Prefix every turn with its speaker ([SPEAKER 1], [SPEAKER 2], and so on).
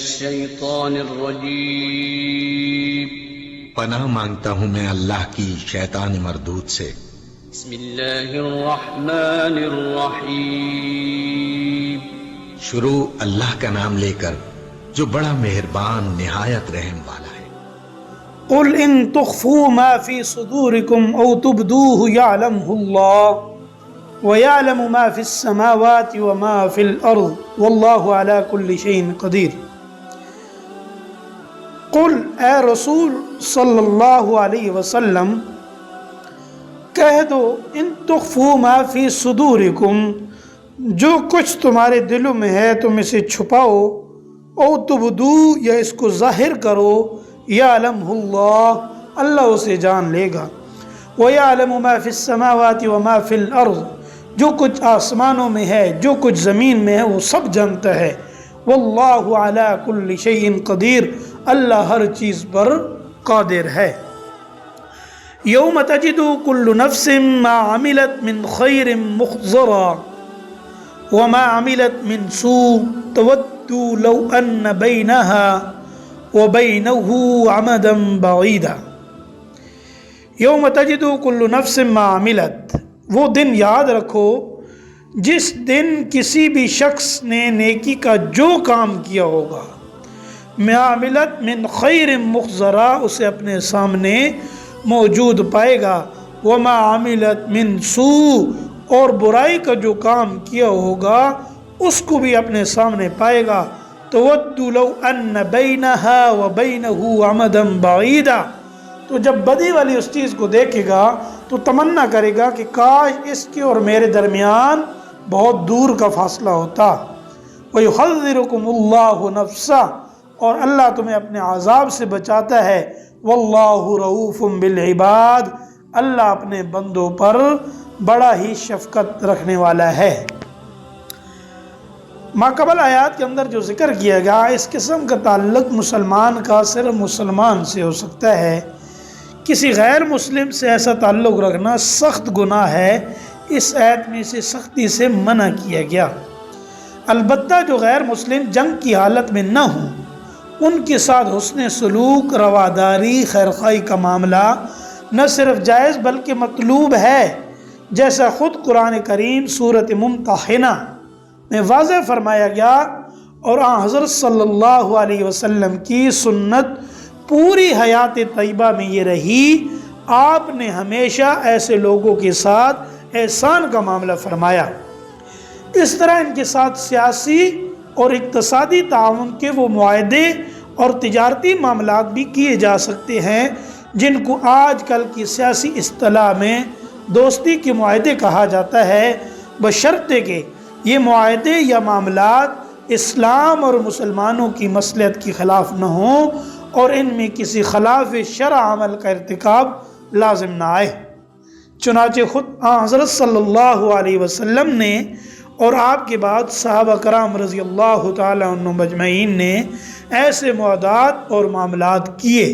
[SPEAKER 1] الشيطان الرجيم
[SPEAKER 2] پناہ مانگتا ہوں میں اللہ کی شیطان مردود سے۔
[SPEAKER 1] بسم الله الرحمن الرحيم
[SPEAKER 2] شروع اللہ کا نام لے کر جو بڑا مہربان نہایت رحم والا ہے۔
[SPEAKER 3] قل ان تخفوا ما في صدوركم او تبدوه يعلمه الله ويعلم ما في السماوات وما في الارض والله على كل شيء قدير۔ قل اے رسول صلی اللہ علیہ وسلم کہہ دو، ان تخفوا ما فی صدورکم، جو کچھ تمہارے دلوں میں ہے تم اسے چھپاؤ، او تبدو یا اس کو ظاہر کرو، یعلمہ اللہ، اللہ اسے جان لے گا، ویعلم ما فی السماوات وما فی الارض، جو کچھ آسمانوں میں ہے جو کچھ زمین میں ہے وہ سب جانتا ہے، واللہ علی کل شیء قدیر، اللہ ہر چیز پر قادر ہے۔ یوم تجد کل نفس ما عملت من خیر محضرا وما عملت من سوء تود لو ان بینہا وبینہ عمدا بعیدا۔ یوم تجد کل نفس ما عملت، وہ دن یاد رکھو جس دن کسی بھی شخص نے نیکی کا جو کام کیا ہوگا، ما عملت من خیر محضرا، اسے اپنے سامنے موجود پائے گا، وما عملت من سوء، اور برائی کا جو کام کیا ہوگا اس کو بھی اپنے سامنے پائے گا، تود لو ان بینہا وبینہ عمدا بعیدا، تو جب بدی والی اس چیز کو دیکھے گا تو تمنا کرے گا کہ کاش اس کے اور میرے درمیان بہت دور کا فاصلہ ہوتا۔ وَيُحَذِّرُكُمُ اللَّهُ نَفْسَهُ، اور اللہ تمہیں اپنے عذاب سے بچاتا ہے، واللہ رؤوف بالعباد، اللہ اپنے بندوں پر بڑا ہی شفقت رکھنے والا ہے۔ ماقبل آیات کے اندر جو ذکر کیا گیا، اس قسم کا تعلق مسلمان کا صرف مسلمان سے ہو سکتا ہے، کسی غیر مسلم سے ایسا تعلق رکھنا سخت گناہ ہے، اس آیت میں سے سختی سے منع کیا گیا۔ البتہ جو غیر مسلم جنگ کی حالت میں نہ ہوں، ان کے ساتھ حسن سلوک، رواداری، خیرخواہی کا معاملہ نہ صرف جائز بلکہ مطلوب ہے، جیسا خود قرآن کریم سورۃ ممتحنہ میں واضح فرمایا گیا، اور آن حضرت صلی اللہ علیہ وسلم کی سنت پوری حیات طیبہ میں یہ رہی، آپ نے ہمیشہ ایسے لوگوں کے ساتھ احسان کا معاملہ فرمایا۔ اس طرح ان کے ساتھ سیاسی اور اقتصادی تعاون کے وہ معاہدے اور تجارتی معاملات بھی کیے جا سکتے ہیں جن کو آج کل کی سیاسی اصطلاح میں دوستی کے معاہدے کہا جاتا ہے، بشرطے کہ یہ معاہدے یا معاملات اسلام اور مسلمانوں کی مصلحت کے خلاف نہ ہوں اور ان میں کسی خلاف شرع عمل کا ارتکاب لازم نہ آئے۔ چنانچہ خود حضرت صلی اللہ علیہ وسلم نے اور آپ کے بعد صحابہ کرام رضی اللہ تعالی عنہم مجمعین نے ایسے معاہدات اور معاملات کیے۔